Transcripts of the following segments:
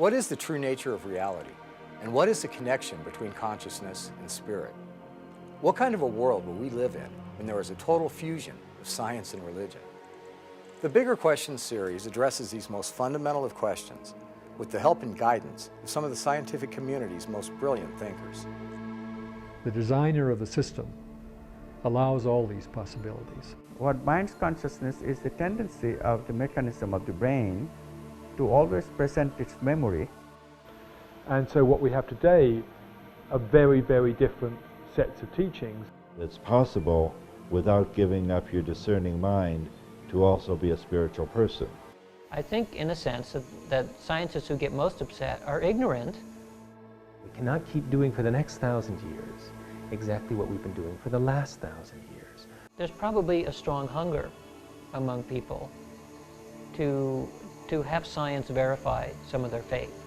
What is the true nature of reality? And what is the connection between consciousness and spirit? What kind of a world will we live in when there is a total fusion of science and religion? The Bigger Questions series addresses these most fundamental of questions with the help and guidance of some of the scientific community's most brilliant thinkers. The designer of the system allows all these possibilities. What binds consciousness is the tendency of the mechanism of the brain to always present its memory. And so what we have today are very, very different sets of teachings. It's possible, without giving up your discerning mind, to also be a spiritual person. I think, in a sense, that scientists who get most upset are ignorant. We cannot keep doing for the next 1,000 years exactly what we've been doing for the last 1,000 years. There's probably a strong hunger among people to have science verify some of their faith.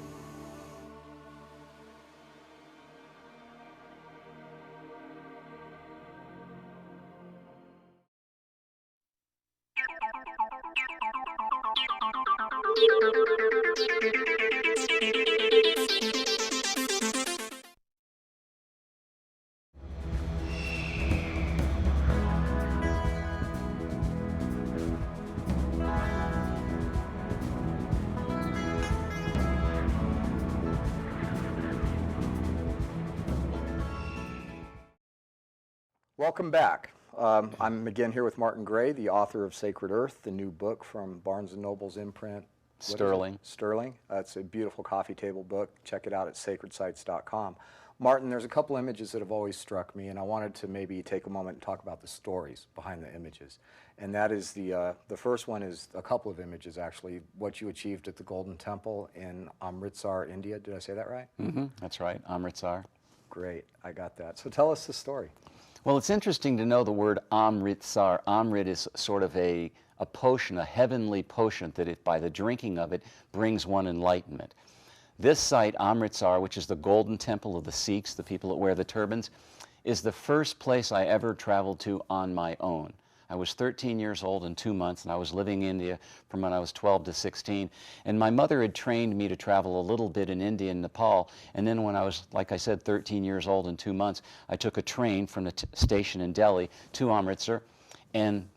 Welcome back. I'm again here with Martin Gray, the author of Sacred Earth, the new book from Barnes & Noble's imprint. Sterling. Sterling. It's a beautiful coffee table book. Check it out at sacredsites.com. Martin, there's a couple images that have always struck me, and I wanted to maybe take a moment and talk about the stories behind the images. And that is the first one is a couple of images, actually, what you achieved at the Golden Temple in Amritsar, India. Did I say that right? Mm-hmm. That's right, Amritsar. Great, I got that. So tell us the story. Well, it's interesting to know the word Amritsar. Amrit is sort of a potion, a heavenly potion that if by the drinking of it brings one enlightenment. This site, Amritsar, which is the Golden Temple of the Sikhs, the people that wear the turbans, is the first place I ever traveled to on my own. I was 13 years old and 2 months, and I was living in India from when I was 12 to 16. And my mother had trained me to travel a little bit in India and Nepal. And then when I was, like I said, 13 years old and 2 months, I took a train from the station in Delhi to Amritsar and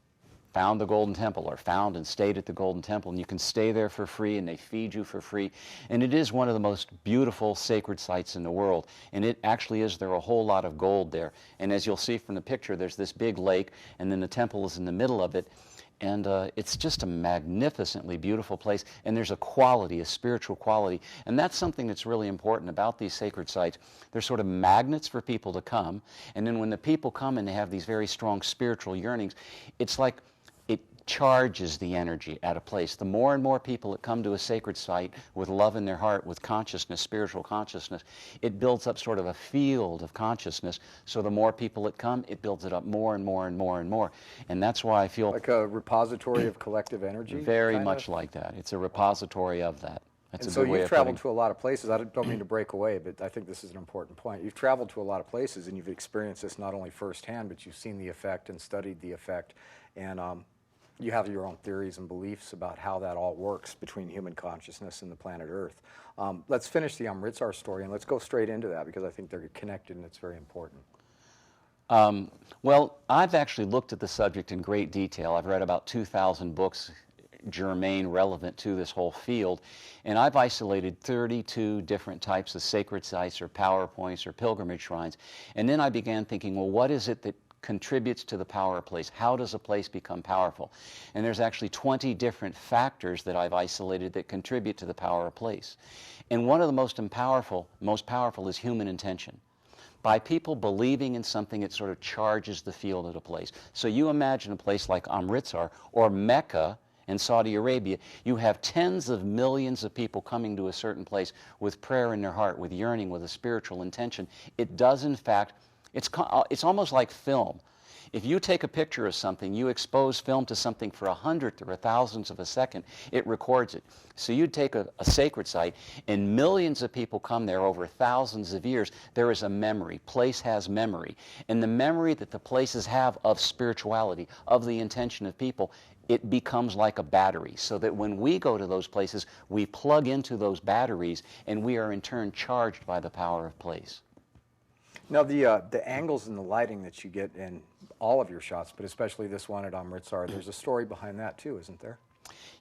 found the Golden Temple, or found and stayed at the Golden Temple. And you can stay there for free, and they feed you for free. And it is one of the most beautiful sacred sites in the world. And it actually is, there are a whole lot of gold there. And as you'll see from the picture, there's this big lake, and then the temple is in the middle of it. And it's just a magnificently beautiful place. And there's a quality, a spiritual quality. And that's something that's really important about these sacred sites. They're sort of magnets for people to come. And then when the people come and they have these very strong spiritual yearnings, it's like it charges the energy at a place. The more and more people that come to a sacred site with love in their heart, with consciousness, spiritual consciousness, it builds up sort of a field of consciousness. So the more people that come, it builds it up more and more and more and more. And that's why I feel... Like a repository of collective energy? Very much like that. It's a repository of that. That's and a so good way you've of traveled putting... to a lot of places. I don't mean to break away, but I think this is an important point. You've traveled to a lot of places, and you've experienced this not only firsthand, but you've seen the effect and studied the effect. And you have your own theories and beliefs about how that all works between human consciousness and the planet Earth. Let's finish the Amritsar story, and let's go straight into that, because I think they're connected and it's very important. Well, I've actually looked at the subject in great detail. I've read about 2,000 books germane, relevant to this whole field, and I've isolated 32 different types of sacred sites or power points or pilgrimage shrines. And then I began thinking, well, what is it that contributes to the power of a place? How does a place become powerful? And there's actually 20 different factors that I've isolated that contribute to the power of a place. And one of the most powerful is human intention. By people believing in something, it sort of charges the field of a place. So you imagine a place like Amritsar or Mecca in Saudi Arabia. You have tens of millions of people coming to a certain place with prayer in their heart, with yearning, with a spiritual intention. It does, in fact, it's almost like film. If you take a picture of something, you expose film to something for 100th or 1,000th of a second, it records it. So you'd take a sacred site, and millions of people come there over thousands of years. There is a memory. Place has memory. And the memory that the places have of spirituality, of the intention of people, it becomes like a battery, so that when we go to those places, we plug into those batteries, and we are in turn charged by the power of place. Now, the angles and the lighting that you get in all of your shots, but especially this one at Amritsar, there's a story behind that too, isn't there?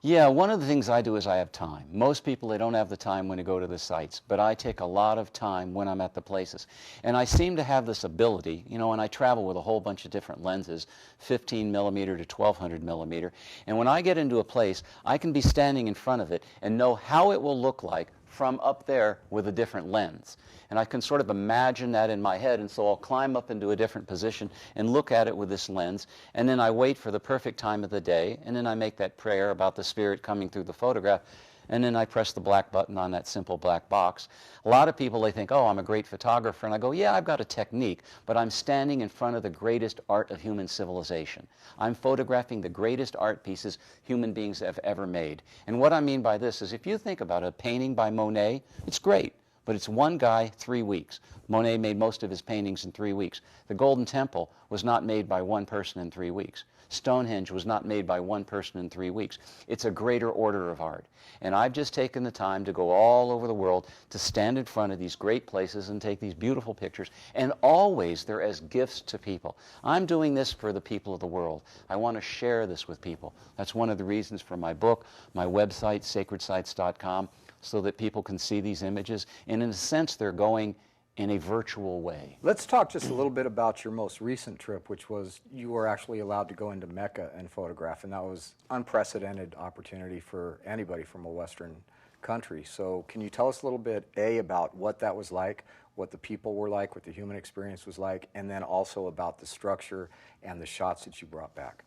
Yeah, one of the things I do is I have time. Most people, they don't have the time when they go to the sites, but I take a lot of time when I'm at the places. And I seem to have this ability, you know, and I travel with a whole bunch of different lenses, 15 millimeter to 1200 millimeter. And when I get into a place, I can be standing in front of it and know how it will look like from up there with a different lens. And I can sort of imagine that in my head, and so I'll climb up into a different position and look at it with this lens, and then I wait for the perfect time of the day, and then I make that prayer about the spirit coming through the photograph, and then I press the black button on that simple black box. A lot of people, they think, oh, I'm a great photographer, and I go, yeah, I've got a technique, but I'm standing in front of the greatest art of human civilization. I'm photographing the greatest art pieces human beings have ever made. And what I mean by this is, if you think about a painting by Monet, it's great, but it's one guy, 3 weeks. Monet made most of his paintings in 3 weeks. The Golden Temple was not made by one person in 3 weeks. Stonehenge was not made by one person in 3 weeks. It's a greater order of art. And I've just taken the time to go all over the world to stand in front of these great places and take these beautiful pictures, and always they're as gifts to people. I'm doing this for the people of the world. I want to share this with people. That's one of the reasons for my book, my website, sacredsites.com, so that people can see these images, and in a sense they're going in a virtual way. Let's talk just a little bit about your most recent trip, which was you were actually allowed to go into Mecca and photograph, and that was unprecedented opportunity for anybody from a Western country. So can you tell us a little bit, A, about what that was like, what the people were like, what the human experience was like, and then also about the structure and the shots that you brought back?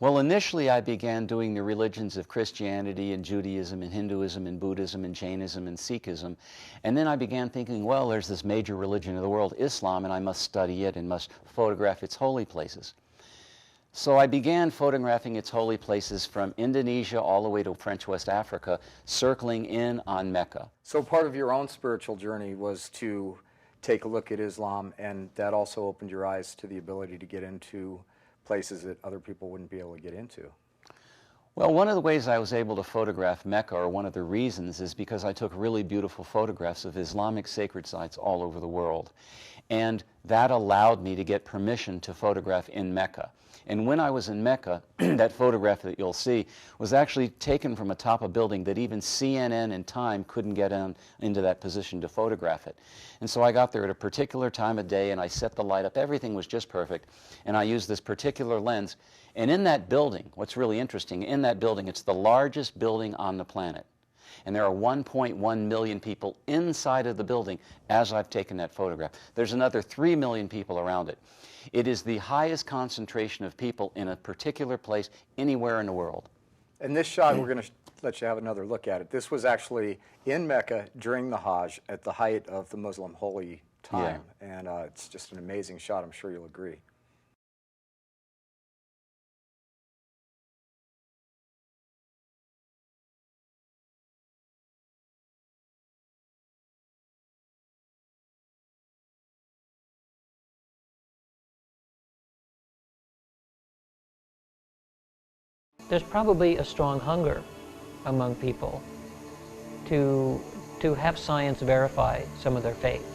Well, initially I began doing the religions of Christianity and Judaism and Hinduism and Buddhism and Jainism and Sikhism. And then I began thinking, well, there's this major religion of the world, Islam, and I must study it and must photograph its holy places. So I began photographing its holy places from Indonesia all the way to French West Africa, circling in on Mecca. So part of your own spiritual journey was to take a look at Islam, and that also opened your eyes to the ability to get into places that other people wouldn't be able to get into. Well, one of the ways I was able to photograph Mecca, or one of the reasons, is because I took really beautiful photographs of Islamic sacred sites all over the world. And that allowed me to get permission to photograph in Mecca. And when I was in Mecca, that photograph that you'll see was actually taken from atop a building that even CNN and Time couldn't get into that position to photograph it. And so I got there at a particular time of day, and I set the light up. Everything was just perfect. And I used this particular lens. And in that building, what's really interesting, in that building, it's the largest building on the planet. And there are 1.1 million people inside of the building as I've taken that photograph. There's another 3 million people around it. It is the highest concentration of people in a particular place anywhere in the world. And this shot, we're going to let you have another look at it. This was actually in Mecca during the Hajj at the height of the Muslim holy time. Yeah. And it's just an amazing shot. I'm sure you'll agree. There's probably a strong hunger among people to have science verify some of their faith.